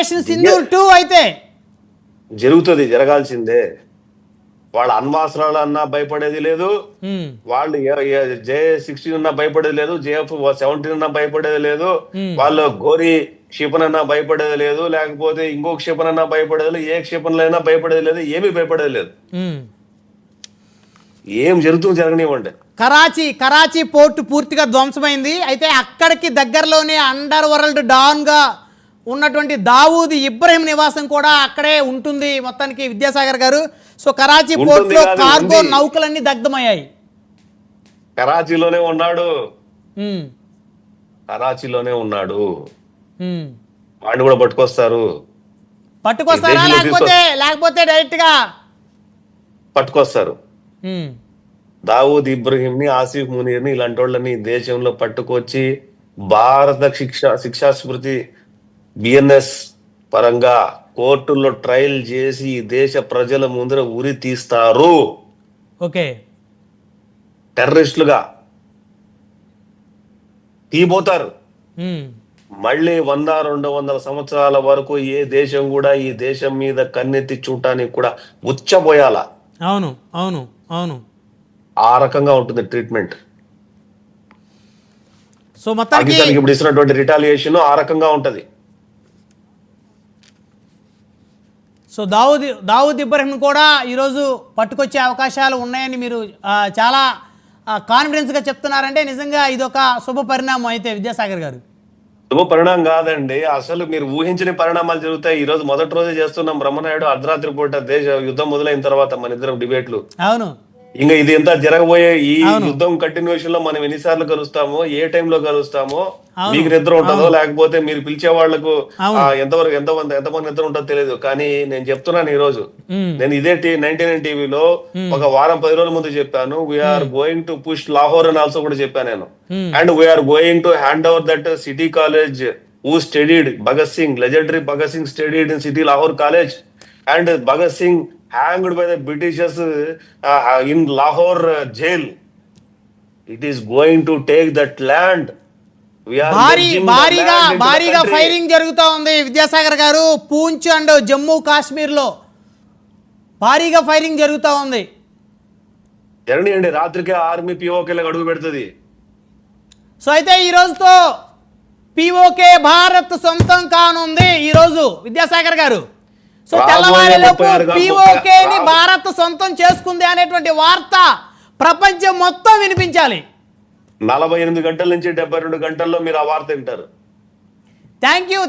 సింధూర్ 2 అయితే జరుగుతుంది, జరగాల్సిందే. వాళ్ళ అణ్వాస్త్రాలు అన్నా భయపడేది లేదు, వాళ్ళు JA-16 అన్నా భయపడేది లేదు, JF-17 అన్నా భయపడేది లేదు, వాళ్ళు గోరి క్షిపణి భయపడేది లేదు, లేకపోతే ఇంకో క్షిపణి భయపడేది లేదు, ఏ క్షిపణులైనా భయపడేది లేదు, ఏమీ భయపడేది లేదు. ఏం జరుగుతుంది జరగనివ్వండి. కరాచీ పోర్టు పూర్తిగా ధ్వంసమైంది. అయితే అక్కడికి దగ్గరలోనే అండర్ వరల్డ్ డాన్ గా ఉన్నటువంటి దావూద్ ఇబ్రహీం నివాసం కూడా అక్కడే ఉంటుంది మొత్తానికి విద్యాసాగర్ గారు. సో కరాచీ పోర్ట్ లో కార్గో నౌకలన్నీ దగ్ధమయ్యాయి. కరాచీలోనే ఉన్నాడు, వాడిని కూడా పట్టుకొస్తారా లేకపోతే డైరెక్ట్ గా పట్టుకొస్తారు. దావూద్ ఇబ్రహీం ని, ఆసిఫ్ మునీర్ ని, ఇలాంటి వాళ్ళని దేశంలో పట్టుకొచ్చి భారత శిక్షా స్మృతి BNS పరంగా కోర్టుల్లో ట్రయల్ చేసి దేశ ప్రజల ముందర ఉరి తీస్తారు. ఓకే, టెర్రరిస్టులుగా తీపోతారు. మళ్ళీ 100-200 సంవత్సరాల వరకు ఏ దేశం కూడా ఈ దేశం మీద కన్నెత్తి చూడటానికి కూడా ఉచ్చబోయాల. అవును అవును అవును, ఆ రకంగా ఉంటుంది ట్రీట్మెంట్. సో మొత్తానికి ఇప్పుడు ఇస్తున్నటువంటి రిటాలియేషన్ ఆ రకంగా ఉంటది. సో దావూద్ ఇబ్రహీం కూడా ఈరోజు పట్టుకొచ్చే అవకాశాలు ఉన్నాయని మీరు చాలా కాన్ఫిడెన్స్గా చెప్తున్నారంటే నిజంగా ఇదొక శుభ పరిణామం అయితే విద్యాసాగర్ గారు. శుభ పరిణామం కాదండి, అసలు మీరు ఊహించని పరిణామాలు జరుగుతాయి. ఈ రోజు మొదటి రోజే చేస్తున్నాం బ్రహ్మనాయుడు అర్ధరాత్రి పూట దేశ యుద్ధం మొదలైన తర్వాత మన ఇద్దరం డిబేట్లు. అవును, ఇంకా ఇది ఎంత జరగబోయే ఈ యుద్ధం కంటిన్యూషన్ లో మనం ఎన్నిసార్లు కలుస్తామో, ఏ టైంలో కలుస్తామో, మీకు నిద్ర ఉంటుందో లేకపోతే మీరు పిలిచే వాళ్లకు ఎంతవరకు ఎంతమంది నిద్ర ఉంటుందో తెలియదు. కానీ నేను చెప్తున్నాను ఈ రోజు, నేను ఇదే 99 టీవీలో ఒక వారం 10 రోజుల ముందు చెప్పాను, we are going to push Lahore అని ఆల్సో కూడా చెప్పాను నేను. And we are going to hand over that city college who studied Bhagat Singh, legendary Bhagat Singh studied in City Lahore College, and Bhagat Singh hanged by the Britishers in Lahore jail. It is going to take that land. We are భారీగా firing జరుగుతూ ఉంది విద్యాసాగర్ గారు. Poonch and Jammu Kashmir లో భారీగా firing జరుగుతూ ఉంది. జరగండి, రాత్రికి ఆర్మీ POK అడుగు పెడుతుంది. సో అయితే ఈ రోజుతో POK భారత్ సొంతం కానుంది ఈ రోజు విద్యాసాగర్ గారు. సో తెల్లవారేలోపు POK ని భారత్ సొంతం చేసుకుంది అనేటువంటి వార్త ప్రపంచం మొత్తం వినిపించాలి. 48 గంటల నుంచి 72 గంటల్లో మీరు ఆ వార్త వింటారు. Thank you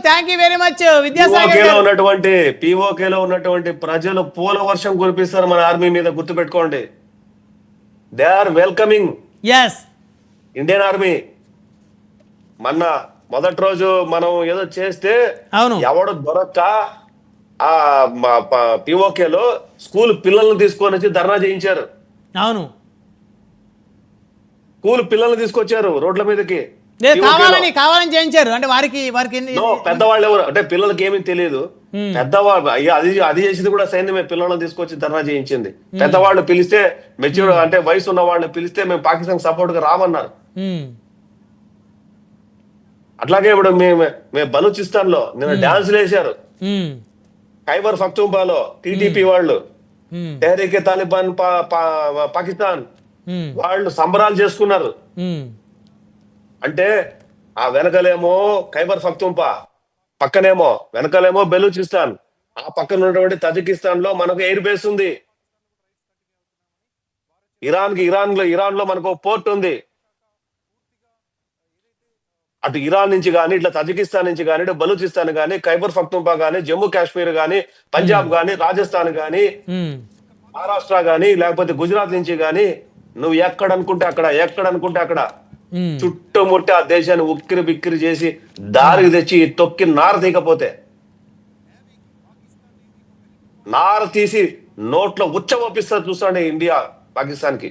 very much Vidyasagar గారు. POK లో ఉన్నటువంటి ప్రజలు పూల వర్షం కురిపిస్తారు మన ఆర్మీ మీద, గుర్తుపెట్టుకోండి. They are welcoming Indian army. మొన్న మొదటి రోజు మనం ఏదో చేస్తే ఎవడు దొరక్క ఆ POK లో స్కూల్ పిల్లల్ని తీసుకొని వచ్చి ధర్నా చేయించారు. అవును, స్కూల్ పిల్లల్ని తీసుకొచ్చారు రోడ్ల మీదకి, కావాలని చేయించారు. అంటే వారికి పెద్దవాళ్ళు ఎవరు అంటే పిల్లలకి ఏమీ తెలియదు. పెద్దవాళ్ళు అది చేసింది కూడా సైన్యమే, పిల్లలను తీసుకొచ్చి ధర్నా చేయించింది. పెద్దవాళ్ళు పిలిస్తే, మెచ్యూర్ అంటే వయసు ఉన్న వాళ్ళని పిలిస్తే మేము పాకిస్తాన్ సపోర్ట్ గా రామన్నారు. అట్లాగే ఇప్పుడు మేము బలూచిస్తాన్ లో నిన్న డాన్సులు వేశారు. ఖైబర్ పఖ్తూన్ఖ్వాలో TTP వాళ్ళు, తెహ్రీకే తాలిబాన్ పాకిస్తాన్ వాళ్ళు సంబరాలు చేసుకున్నారు. అంటే ఆ వెనకలేమో ఖైబర్ పఖ్తూన్ఖ్వా, పక్కనేమో వెనకలేమో బెలూచిస్తాన్, ఆ పక్కన ఉన్నటువంటి తజికిస్తాన్ లో మనకు ఎయిర్ బేస్ ఉంది. ఇరాన్ లో మనకు పోర్ట్ ఉంది. అటు ఇరాన్ నుంచి కానీ, ఇట్లా తజికిస్తాన్ నుంచి కానీ, ఇటు బలూచిస్తాన్ కానీ, ఖైబర్ పఖ్తూన్ఖ్వా కానీ, జమ్మూ కాశ్మీర్ కానీ, పంజాబ్ కానీ, రాజస్థాన్ కానీ, మహారాష్ట్ర కానీ, లేకపోతే గుజరాత్ నుంచి కానీ, నువ్వు ఎక్కడ అనుకుంటే అక్కడ చుట్టుముట్టి ఆ దేశాన్ని ఉక్కిరి బిక్కిరి చేసి దారికి తెచ్చి తొక్కి నార తీయకపోతే, నార తీసి నోట్లో ఉచ్చమొప్పిస్తారు. చూస్తాండి ఇండియా పాకిస్తాన్ కి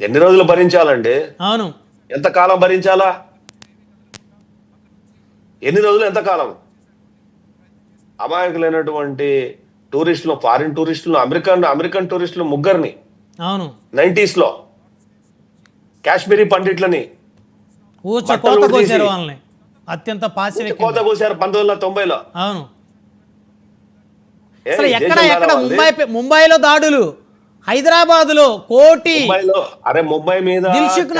ఎన్ని రోజులు భరించాలండి? అవును, ఎంతకాలం భరించాలా? ఎన్ని రోజులు, ఎంతకాలం? అమాయకులైనటువంటి టూరిస్టులు, ఫారిన్ టూరిస్టులు, అమెరికన్ టూరిస్టులు ముగ్గురిని 90s లో కాశ్మీరీ పండిట్లని అత్యంత పాశవిక. కోత కూశారు 1990లో. అవును. ఏ, అసలు ఈ ఎక్కడ దేశం ఎక్కడ కాదా వాళ్ళది? ముంబైలో దాడులు, హైదరాబాదులో కోటి, ముంబై మీద దిల్సుఖ్